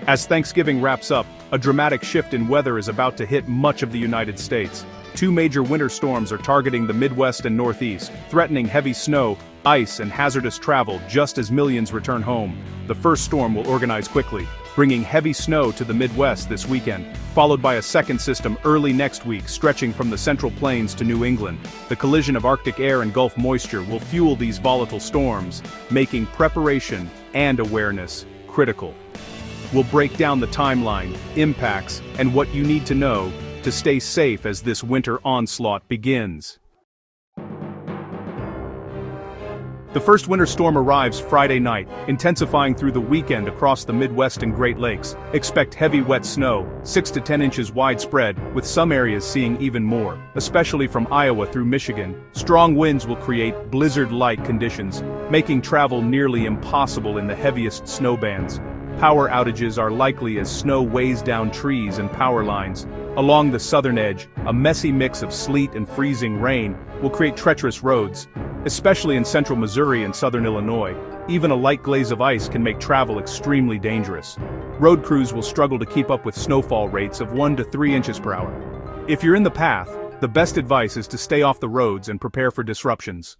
As Thanksgiving wraps up, a dramatic shift in weather is about to hit much of the United States. Two major winter storms are targeting the Midwest and Northeast, threatening heavy snow, ice, and hazardous travel just as millions return home. The first storm will organize quickly, bringing heavy snow to the Midwest this weekend, followed by a second system early next week stretching from the Central Plains to New England. The collision of Arctic air and Gulf moisture will fuel these volatile storms, making preparation and awareness critical. We'll break down the timeline, impacts, and what you need to know to stay safe as this winter onslaught begins. The first winter storm arrives Friday night, intensifying through the weekend across the Midwest and Great Lakes. Expect heavy wet snow, 6 to 10 inches widespread, with some areas seeing even more, especially from Iowa through Michigan. Strong winds will create blizzard-like conditions, making travel nearly impossible in the heaviest snow bands. Power outages are likely as snow weighs down trees and power lines. Along the southern edge, a messy mix of sleet and freezing rain will create treacherous roads, especially in central Missouri and southern Illinois. Even a light glaze of ice can make travel extremely dangerous. Road crews will struggle to keep up with snowfall rates of 1 to 3 inches per hour. If you're in the path, the best advice is to stay off the roads and prepare for disruptions.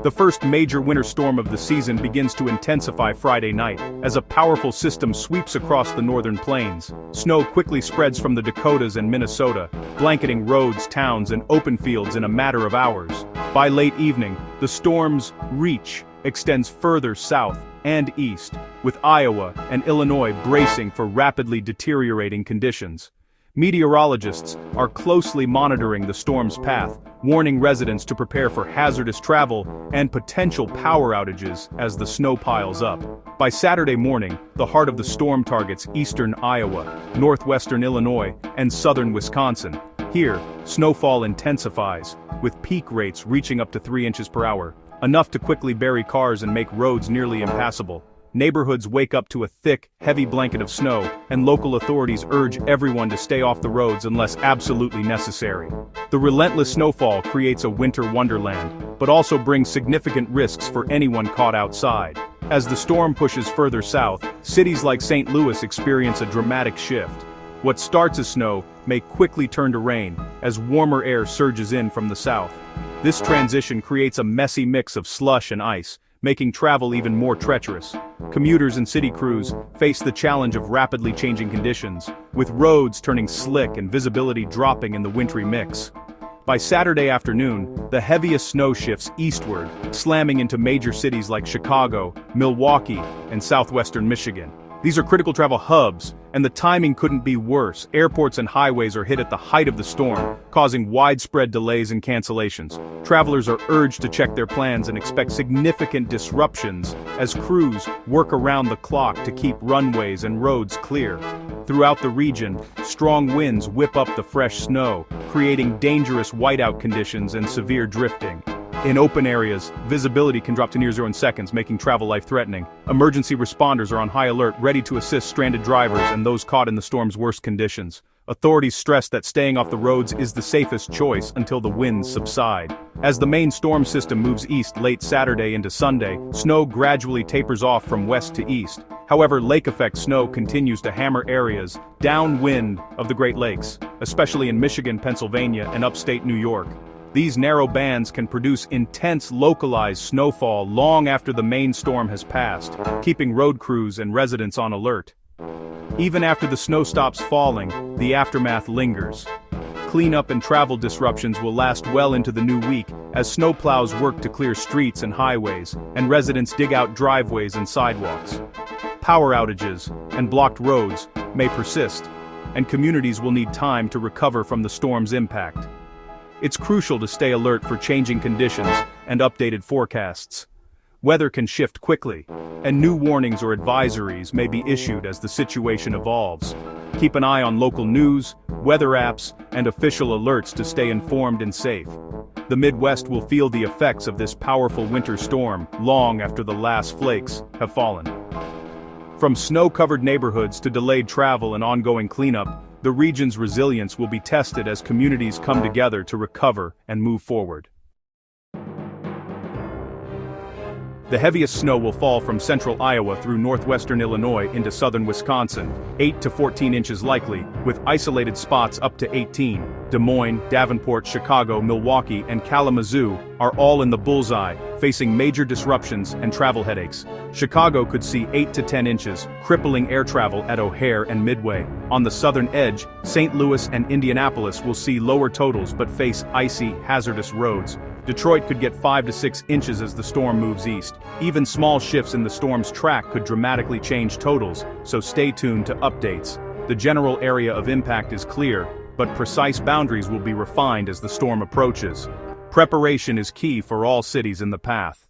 The first major winter storm of the season begins to intensify Friday night, as a powerful system sweeps across the northern plains. Snow quickly spreads from the Dakotas and Minnesota, blanketing roads, towns, and open fields in a matter of hours. By late evening, the storm's reach extends further south and east, with Iowa and Illinois bracing for rapidly deteriorating conditions. Meteorologists are closely monitoring the storm's path, warning residents to prepare for hazardous travel and potential power outages as the snow piles up. By Saturday morning, the heart of the storm targets eastern Iowa, northwestern Illinois, and southern Wisconsin. Here, snowfall intensifies, with peak rates reaching up to 3 inches per hour, enough to quickly bury cars and make roads nearly impassable. Neighborhoods wake up to a thick, heavy blanket of snow, and local authorities urge everyone to stay off the roads unless absolutely necessary. The relentless snowfall creates a winter wonderland, but also brings significant risks for anyone caught outside. As the storm pushes further south, cities like St. Louis experience a dramatic shift. What starts as snow may quickly turn to rain, as warmer air surges in from the south. This transition creates a messy mix of slush and ice, making travel even more treacherous. Commuters and city crews face the challenge of rapidly changing conditions, with roads turning slick and visibility dropping in the wintry mix. By Saturday afternoon, the heaviest snow shifts eastward, slamming into major cities like Chicago, Milwaukee, and southwestern Michigan. These are critical travel hubs, and the timing couldn't be worse. Airports and highways are hit at the height of the storm, causing widespread delays and cancellations. Travelers are urged to check their plans and expect significant disruptions as crews work around the clock to keep runways and roads clear. Throughout the region, strong winds whip up the fresh snow, creating dangerous whiteout conditions and severe drifting. In open areas, visibility can drop to near 0 in seconds, making travel life-threatening. Emergency responders are on high alert, ready to assist stranded drivers and those caught in the storm's worst conditions. Authorities stress that staying off the roads is the safest choice until the winds subside. As the main storm system moves east late Saturday into Sunday, snow gradually tapers off from west to east. However, lake-effect snow continues to hammer areas downwind of the Great Lakes, especially in Michigan, Pennsylvania, and upstate New York. These narrow bands can produce intense localized snowfall long after the main storm has passed, keeping road crews and residents on alert. Even after the snow stops falling, the aftermath lingers. Cleanup and travel disruptions will last well into the new week as snowplows work to clear streets and highways, and residents dig out driveways and sidewalks. Power outages and blocked roads may persist, and communities will need time to recover from the storm's impact. It's crucial to stay alert for changing conditions and updated forecasts. Weather can shift quickly, and new warnings or advisories may be issued as the situation evolves. Keep an eye on local news, weather apps, and official alerts to stay informed and safe. The Midwest will feel the effects of this powerful winter storm long after the last flakes have fallen. From snow-covered neighborhoods to delayed travel and ongoing cleanup, the region's resilience will be tested as communities come together to recover and move forward. The heaviest snow will fall from central Iowa through northwestern Illinois into southern Wisconsin, 8 to 14 inches likely, with isolated spots up to 18. Des Moines, Davenport, Chicago, Milwaukee, and Kalamazoo are all in the bullseye, facing major disruptions and travel headaches. Chicago could see 8 to 10 inches, crippling air travel at O'Hare and Midway. On the southern edge, St. Louis and Indianapolis will see lower totals but face icy, hazardous roads. Detroit could get 5 to 6 inches as the storm moves east. Even small shifts in the storm's track could dramatically change totals, so stay tuned to updates. The general area of impact is clear, but precise boundaries will be refined as the storm approaches. Preparation is key for all cities in the path.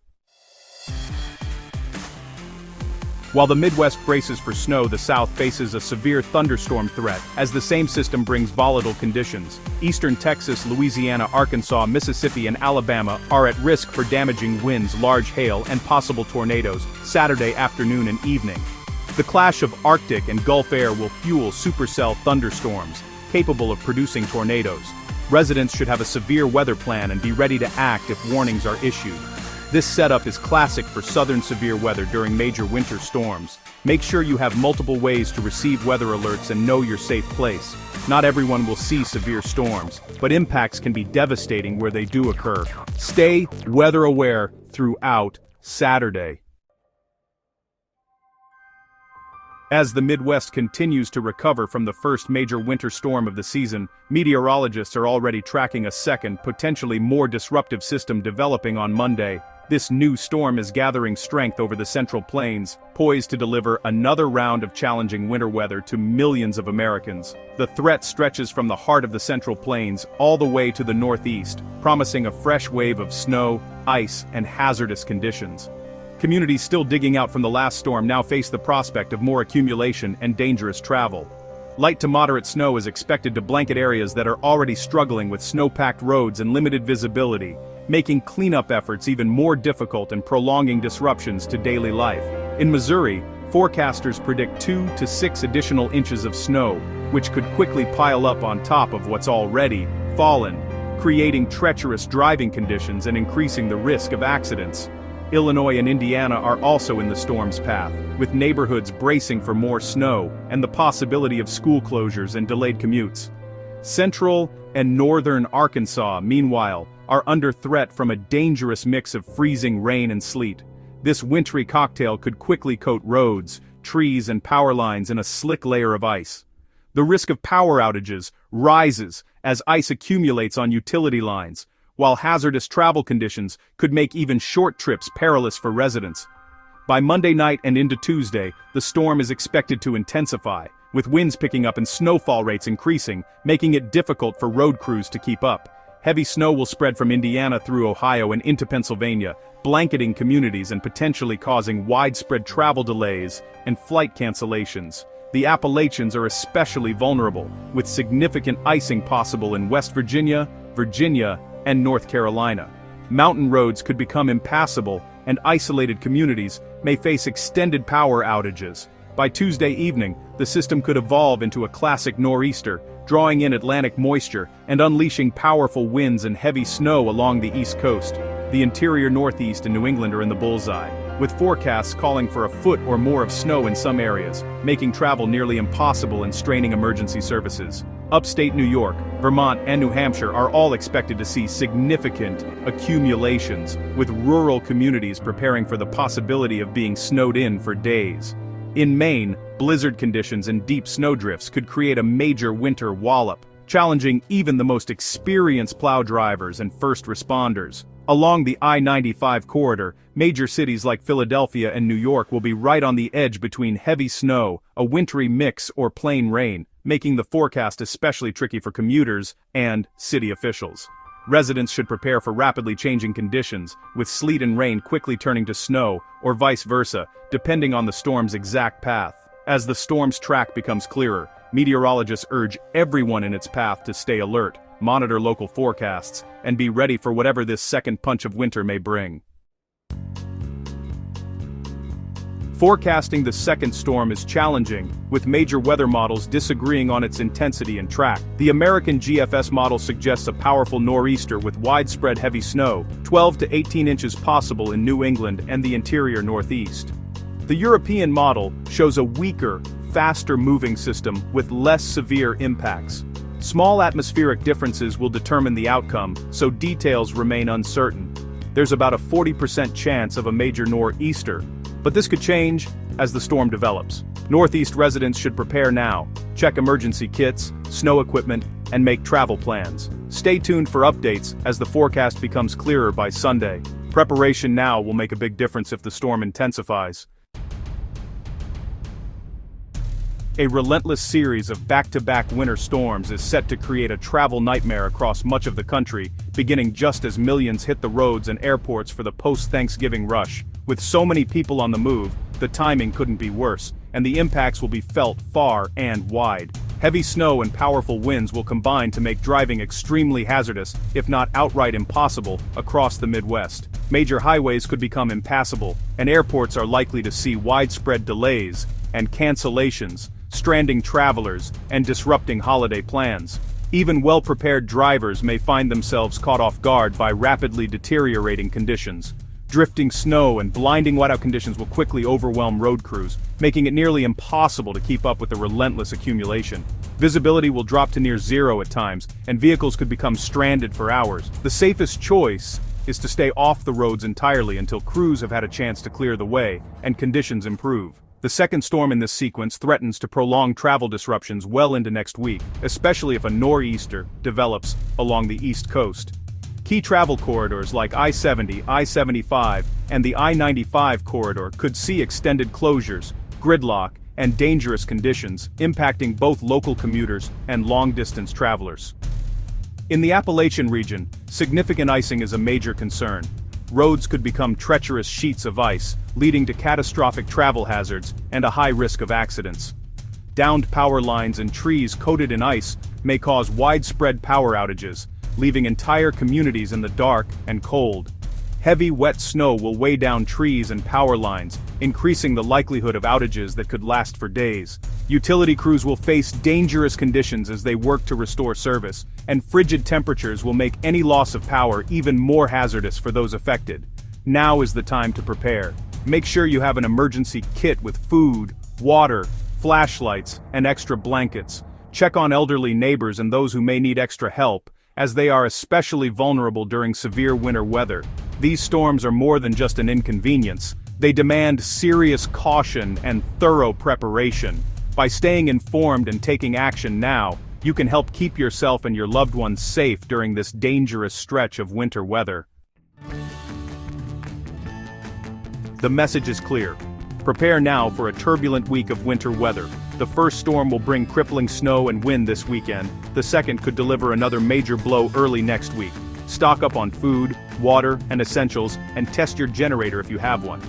While the Midwest braces for snow, the South faces a severe thunderstorm threat, as the same system brings volatile conditions. Eastern Texas, Louisiana, Arkansas, Mississippi, and Alabama are at risk for damaging winds, large hail, and possible tornadoes, Saturday afternoon and evening. The clash of Arctic and Gulf air will fuel supercell thunderstorms, capable of producing tornadoes. Residents should have a severe weather plan and be ready to act if warnings are issued. This setup is classic for southern severe weather during major winter storms. Make sure you have multiple ways to receive weather alerts and know your safe place. Not everyone will see severe storms, but impacts can be devastating where they do occur. Stay weather aware throughout Saturday. As the Midwest continues to recover from the first major winter storm of the season, meteorologists are already tracking a second, potentially more disruptive system developing on Monday. This new storm is gathering strength over the Central Plains, poised to deliver another round of challenging winter weather to millions of Americans. The threat stretches from the heart of the Central Plains all the way to the northeast, promising a fresh wave of snow, ice, and hazardous conditions. Communities still digging out from the last storm now face the prospect of more accumulation and dangerous travel. Light to moderate snow is expected to blanket areas that are already struggling with snow-packed roads and limited visibility, making cleanup efforts even more difficult and prolonging disruptions to daily life. In Missouri, forecasters predict 2 to 6 additional inches of snow, which could quickly pile up on top of what's already fallen, creating treacherous driving conditions and increasing the risk of accidents. Illinois and Indiana are also in the storm's path, with neighborhoods bracing for more snow and the possibility of school closures and delayed commutes. Central and northern Arkansas, meanwhile, are under threat from a dangerous mix of freezing rain and sleet. This wintry cocktail could quickly coat roads, trees, and power lines in a slick layer of ice. The risk of power outages rises as ice accumulates on utility lines, while hazardous travel conditions could make even short trips perilous for residents. By Monday night and into Tuesday, the storm is expected to intensify, with winds picking up and snowfall rates increasing, making it difficult for road crews to keep up. Heavy snow will spread from Indiana through Ohio and into Pennsylvania, blanketing communities and potentially causing widespread travel delays and flight cancellations. The Appalachians are especially vulnerable, with significant icing possible in West Virginia, and North Carolina. Mountain roads could become impassable, and isolated communities may face extended power outages. By Tuesday evening, the system could evolve into a classic nor'easter, drawing in Atlantic moisture and unleashing powerful winds and heavy snow along the East Coast. The interior Northeast and New England are in the bullseye, with forecasts calling for a foot or more of snow in some areas, making travel nearly impossible and straining emergency services. Upstate New York, Vermont, and New Hampshire are all expected to see significant accumulations, with rural communities preparing for the possibility of being snowed in for days. In Maine, blizzard conditions and deep snowdrifts could create a major winter wallop, challenging even the most experienced plow drivers and first responders. Along the I-95 corridor, major cities like Philadelphia and New York will be right on the edge between heavy snow, a wintry mix, or plain rain, making the forecast especially tricky for commuters and city officials. Residents should prepare for rapidly changing conditions, with sleet and rain quickly turning to snow, or vice versa, depending on the storm's exact path. As the storm's track becomes clearer, meteorologists urge everyone in its path to stay alert, monitor local forecasts, and be ready for whatever this second punch of winter may bring. Forecasting the second storm is challenging, with major weather models disagreeing on its intensity and track. The American GFS model suggests a powerful nor'easter with widespread heavy snow, 12 to 18 inches possible in New England and the interior Northeast. The European model shows a weaker, faster-moving system with less severe impacts. Small atmospheric differences will determine the outcome, so details remain uncertain. There's about a 40% chance of a major nor'easter, but this could change as the storm develops. Northeast residents should prepare now, check emergency kits, snow equipment, and make travel plans. Stay tuned for updates as the forecast becomes clearer by Sunday. Preparation now will make a big difference if the storm intensifies. A relentless series of back-to-back winter storms is set to create a travel nightmare across much of the country, beginning just as millions hit the roads and airports for the post-Thanksgiving rush. With so many people on the move, the timing couldn't be worse, and the impacts will be felt far and wide. Heavy snow and powerful winds will combine to make driving extremely hazardous, if not outright impossible, across the Midwest. Major highways could become impassable, and airports are likely to see widespread delays and cancellations, stranding travelers and disrupting holiday plans. Even well-prepared drivers may find themselves caught off guard by rapidly deteriorating conditions. Drifting snow and blinding whiteout conditions will quickly overwhelm road crews, making it nearly impossible to keep up with the relentless accumulation. Visibility will drop to near zero at times, and vehicles could become stranded for hours. The safest choice is to stay off the roads entirely until crews have had a chance to clear the way and conditions improve. The second storm in this sequence threatens to prolong travel disruptions well into next week, especially if a nor'easter develops along the East Coast. Key travel corridors like I-70, I-75, and the I-95 corridor could see extended closures, gridlock, and dangerous conditions, impacting both local commuters and long-distance travelers. In the Appalachian region, significant icing is a major concern. Roads could become treacherous sheets of ice, leading to catastrophic travel hazards and a high risk of accidents. Downed power lines and trees coated in ice may cause widespread power outages, leaving entire communities in the dark and cold. Heavy wet snow will weigh down trees and power lines, increasing the likelihood of outages that could last for days. Utility crews will face dangerous conditions as they work to restore service, and frigid temperatures will make any loss of power even more hazardous for those affected. Now is the time to prepare. Make sure you have an emergency kit with food, water, flashlights, and extra blankets. Check on elderly neighbors and those who may need extra help, as they are especially vulnerable during severe winter weather. These storms are more than just an inconvenience. They demand serious caution and thorough preparation. By staying informed and taking action now, you can help keep yourself and your loved ones safe during this dangerous stretch of winter weather. The message is clear. Prepare now for a turbulent week of winter weather. The first storm will bring crippling snow and wind this weekend. The second could deliver another major blow early next week. Stock up on food, water, and essentials, and test your generator if you have one.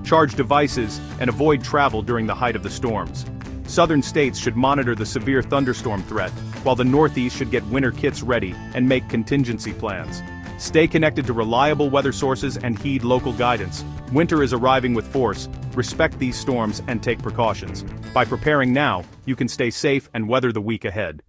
Charge devices and avoid travel during the height of the storms. Southern states should monitor the severe thunderstorm threat, while the Northeast should get winter kits ready and make contingency plans. Stay connected to reliable weather sources and heed local guidance. Winter is arriving with force. Respect these storms and take precautions. By preparing now, you can stay safe and weather the week ahead.